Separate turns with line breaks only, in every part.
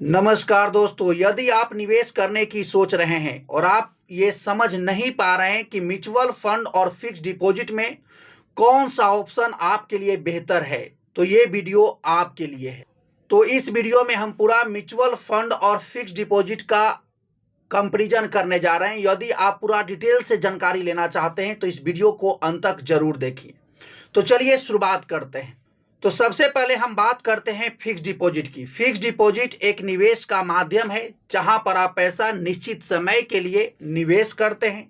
नमस्कार दोस्तों, यदि आप निवेश करने की सोच रहे हैं और आप ये समझ नहीं पा रहे हैं कि म्यूचुअल फंड और फिक्स डिपॉजिट में कौन सा ऑप्शन आपके लिए बेहतर है, तो ये वीडियो आपके लिए है। तो इस वीडियो में हम पूरा म्यूचुअल फंड और फिक्स डिपॉजिट का कंपैरिजन करने जा रहे हैं। यदि आप पूरा डिटेल से जानकारी लेना चाहते हैं तो इस वीडियो को अंत तक जरूर देखिए। तो चलिए शुरुआत करते हैं। तो सबसे पहले हम बात करते हैं फिक्स डिपॉजिट की। फिक्स डिपॉजिट एक निवेश का माध्यम है जहां पर आप पैसा निश्चित समय के लिए निवेश करते हैं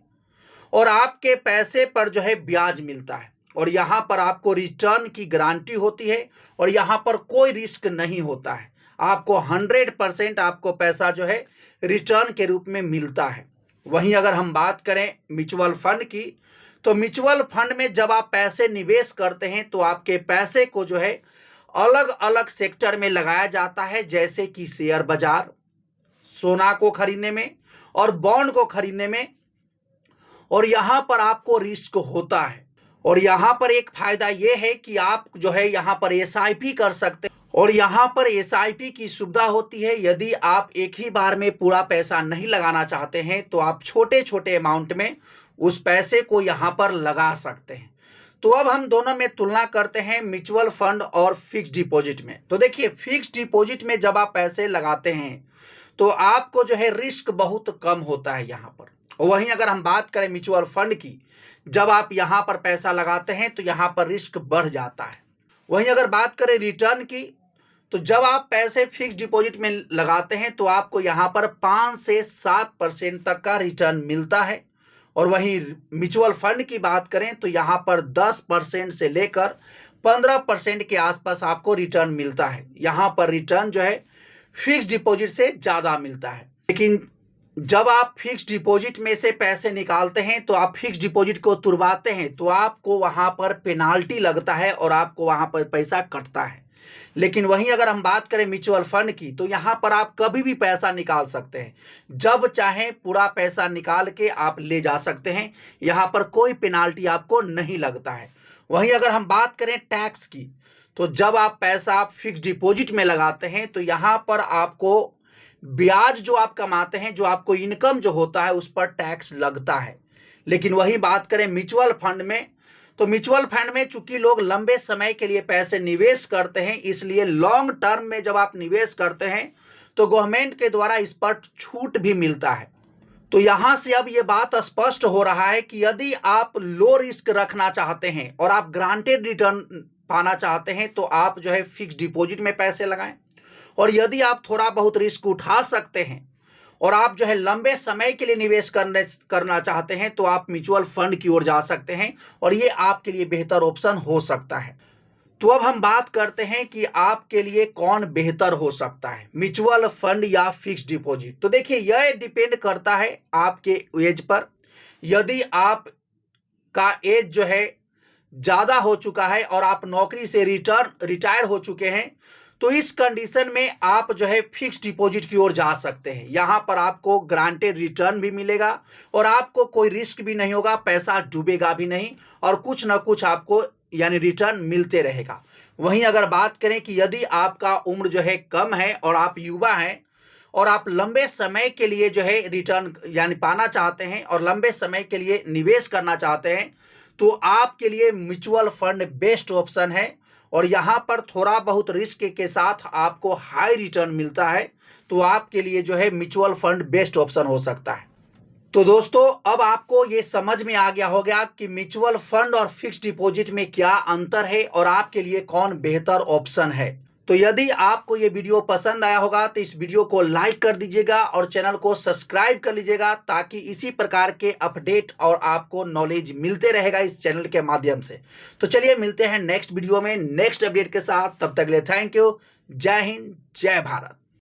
और आपके पैसे पर जो है ब्याज मिलता है और यहां पर आपको रिटर्न की गारंटी होती है और यहां पर कोई रिस्क नहीं होता है। आपको 100% आपको पैसा जो है रिटर्न के रूप में मिलता है। वहीं अगर हम बात करें म्यूचुअल फंड की, तो म्यूचुअल फंड में जब आप पैसे निवेश करते हैं तो आपके पैसे को जो है अलग अलग सेक्टर में लगाया जाता है, जैसे कि शेयर बाजार, सोना को खरीदने में और बॉन्ड को खरीदने में। और यहाँ पर आपको रिस्क होता है और यहाँ पर एक फायदा ये है कि आप जो है यहाँ पर एसआईपी कर सकते हैं और यहाँ पर एसआईपी की सुविधा होती है। यदि आप एक ही बार में पूरा पैसा नहीं लगाना चाहते हैं तो आप छोटे छोटे अमाउंट में उस पैसे को यहाँ पर लगा सकते हैं। तो अब हम दोनों में तुलना करते हैं, म्यूचुअल फंड और फिक्स डिपॉजिट में। तो देखिए, फिक्स डिपॉजिट में जब आप पैसे लगाते हैं तो आपको जो है रिस्क बहुत कम होता है यहाँ पर। और वहीं अगर हम बात करें म्यूचुअल फंड की, जब आप यहाँ पर पैसा लगाते हैं तो यहाँ पर रिस्क बढ़ जाता है। वहीं अगर बात करें रिटर्न की, तो जब आप पैसे फिक्स डिपॉजिट में लगाते हैं तो आपको यहाँ पर 5 से 7% तक का रिटर्न मिलता है। और वहीं म्यूचुअल फंड की बात करें तो यहाँ पर 10% से लेकर 15% के आसपास आपको रिटर्न मिलता है। यहाँ पर रिटर्न जो है फिक्स डिपॉजिट से ज़्यादा मिलता है। लेकिन जब आप फिक्स डिपॉजिट में से पैसे निकालते हैं तो आप फिक्स डिपॉजिट को तुड़वाते हैं तो आपको वहाँ पर पेनाल्टी लगता है और आपको वहाँ पर पैसा कटता है। लेकिन वहीं अगर हम बात करें म्यूचुअल फंड की, तो यहाँ पर आप कभी भी पैसा निकाल सकते हैं, जब चाहें पूरा पैसा निकाल के आप ले जा सकते हैं। यहाँ पर कोई पेनाल्टी आपको नहीं लगता है। वहीं अगर हम बात करें टैक्स की, तो जब आप पैसा फिक्स डिपॉजिट में लगाते हैं तो यहाँ पर आपको ब्याज जो आप कमाते हैं, जो आपको इनकम जो होता है, उस पर टैक्स लगता है। लेकिन वही बात करें म्यूचुअल फंड में, तो म्यूचुअल फंड में चूंकि लोग लंबे समय के लिए पैसे निवेश करते हैं, इसलिए लॉन्ग टर्म में जब आप निवेश करते हैं तो गवर्नमेंट के द्वारा इस पर छूट भी मिलता है। तो यहाँ से अब ये बात स्पष्ट हो रहा है कि यदि आप लो रिस्क रखना चाहते हैं और आप ग्रांटेड रिटर्न पाना चाहते हैं तो आप जो है फिक्स डिपॉजिट में पैसे लगाएं। और यदि आप थोड़ा बहुत रिस्क उठा सकते हैं और आप जो है लंबे समय के लिए निवेश करना चाहते हैं तो आप म्यूचुअल फंड की ओर जा सकते हैं और ये आपके लिए बेहतर ऑप्शन हो सकता है। तो अब हम बात करते हैं कि आपके लिए कौन बेहतर हो सकता है, म्यूचुअल फंड या फिक्स डिपॉजिट। तो देखिए, यह डिपेंड करता है आपके एज पर। यदि आप का एज जो है ज़्यादा हो चुका है और आप नौकरी से रिटायर हो चुके हैं तो इस कंडीशन में आप जो है फिक्स डिपॉजिट की ओर जा सकते हैं। यहाँ पर आपको ग्रांटेड रिटर्न भी मिलेगा और आपको कोई रिस्क भी नहीं होगा, पैसा डूबेगा भी नहीं और कुछ ना कुछ आपको यानी रिटर्न मिलते रहेगा। वहीं अगर बात करें कि यदि आपका उम्र जो है कम है और आप युवा हैं और आप लंबे समय के लिए जो है रिटर्न यानी पाना चाहते हैं और लंबे समय के लिए निवेश करना चाहते हैं, तो आपके लिए म्यूचुअल फंड बेस्ट ऑप्शन है और यहाँ पर थोड़ा बहुत रिस्क के साथ आपको हाई रिटर्न मिलता है। तो आपके लिए जो है म्यूचुअल फंड बेस्ट ऑप्शन हो सकता है। तो दोस्तों, अब आपको ये समझ में आ गया होगा कि म्यूचुअल फंड और फिक्स डिपॉजिट में क्या अंतर है और आपके लिए कौन बेहतर ऑप्शन है। तो यदि आपको ये वीडियो पसंद आया होगा तो इस वीडियो को लाइक कर दीजिएगा और चैनल को सब्सक्राइब कर लीजिएगा, ताकि इसी प्रकार के अपडेट और आपको नॉलेज मिलते रहेगा इस चैनल के माध्यम से। तो चलिए मिलते हैं नेक्स्ट वीडियो में नेक्स्ट अपडेट के साथ। तब तक के लिए थैंक यू। जय हिंद, जय भारत।